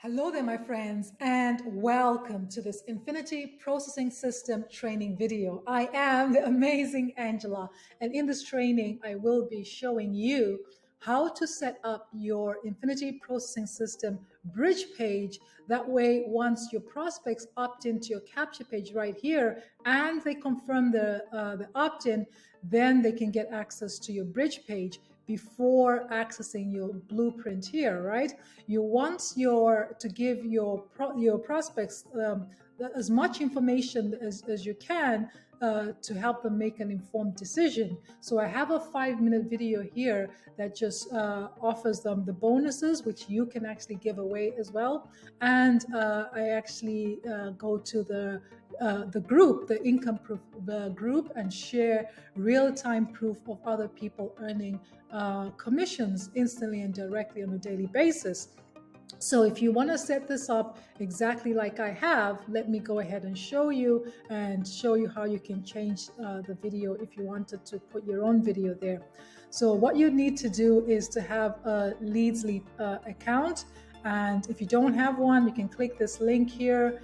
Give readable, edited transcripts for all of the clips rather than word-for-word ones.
Hello there, my friends, and welcome to this Infinity Processing System training video. I am the amazing Angela, and in this training, I will be showing you how to set up your Infinity Processing System bridge page. That way, once your prospects opt into your capture page right here and they confirm the opt-in, then they can get access to your bridge page before accessing your blueprint here, right? You want to give your prospects as much information as you can to help them make an informed decision. So I have a 5-minute video here that just offers them the bonuses, which you can actually give away as well. And I actually go to the group, the income proof group, and share real-time proof of other people earning commissions instantly and directly on a daily basis. So if you want to set this up exactly like I have, let me go ahead and show you how you can change the video if you wanted to put your own video there. So what you need to do is to have a Leadsleap account. And if you don't have one, you can click this link here,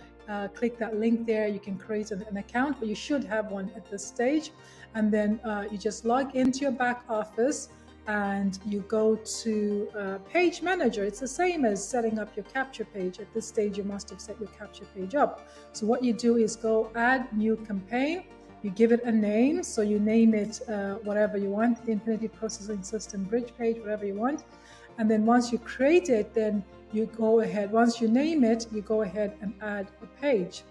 click that link there. You can create an account, but you should have one at this stage. And then you just log into your back office and you go to Page Manager. It's the same as setting up your capture page. At this stage, you must have set your capture page up. So what you do is go add new campaign. You give it a name. So you name it whatever you want, Infinity Processing System Bridge Page, whatever you want. And then once you create it, then you go ahead. Once you name it, you go ahead and add a page.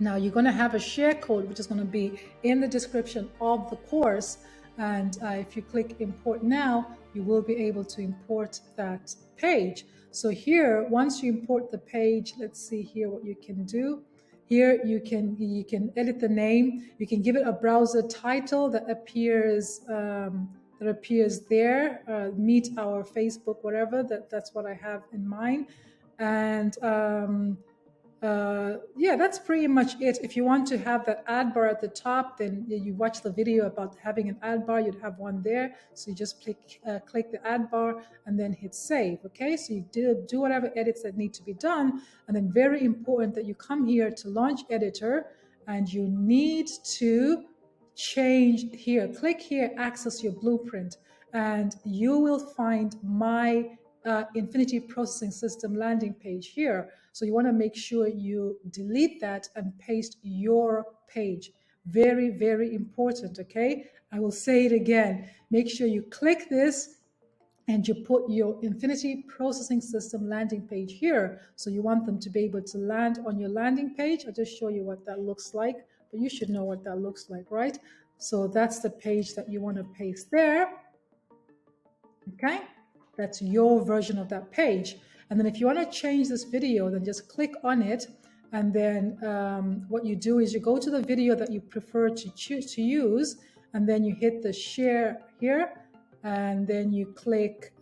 Now you're going to have a share code, which is going to be in the description of the course. And if you click import now, you will be able to import that page. So here, once you import the page, let's see here what you can do. Here you can edit the name. You can give it a browser title that appears there. Meet our Facebook, whatever. That's what I have in mind. And yeah, that's pretty much it. If you want to have that ad bar at the top, then you watch the video about having an ad bar, you'd have one there. So you just click the ad bar and then hit save. Okay, so you do whatever edits that need to be done. And then very important that you come here to Launch Editor and you need to change here. Click here, access your blueprint, and you will find my Infinity Processing System landing page here. So you want to make sure you delete that and paste your page. Very, very important, okay? I will say it again. Make sure you click this and you put your Infinity Processing System landing page here. So you want them to be able to land on your landing page. I'll just show you what that looks like, but you should know what that looks like, right? So that's the page that you want to paste there, okay? That's your version of that page. And then if you want to change this video, then just click on it. And then what you do is you go to the video that you prefer to use, and then you hit the share here, and then you click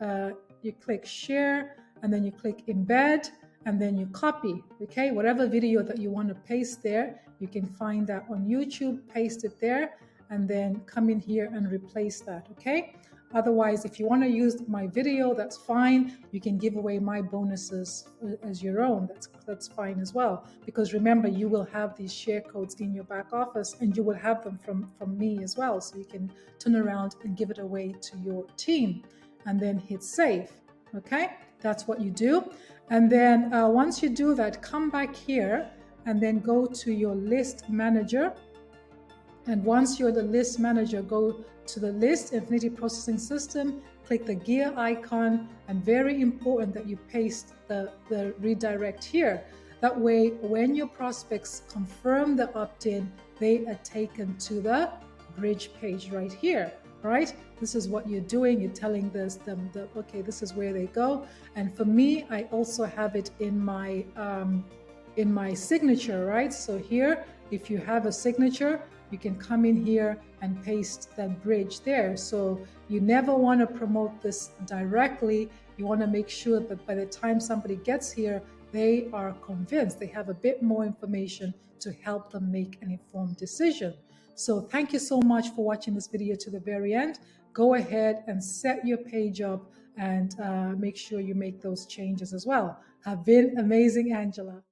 share, and then you click embed, and then you copy. Okay, whatever video that you want to paste there, you can find that on YouTube, paste it there, and then come in here and replace that. Okay. Otherwise, if you want to use my video, that's fine. You can give away my bonuses as your own. That's fine as well. Because remember, you will have these share codes in your back office, and you will have them from me as well. So you can turn around and give it away to your team, and then hit save. Okay, that's what you do. And then once you do that, come back here and then go to your list manager. And once you're the list manager, go to the list, Infinity Processing System, click the gear icon, and very important that you paste the redirect here. That way, when your prospects confirm the opt-in, they are taken to the bridge page right here, right? This is what you're doing. You're telling them that, okay, this is where they go. And for me, I also have it in my signature, right? So here, if you have a signature, you can come in here and paste that bridge there. So you never want to promote this directly. You want to make sure that by the time somebody gets here, they are convinced, they have a bit more information to help them make an informed decision. So thank you so much for watching this video to the very end. Go ahead and set your page up and make sure you make those changes as well. have been amazing, Angela.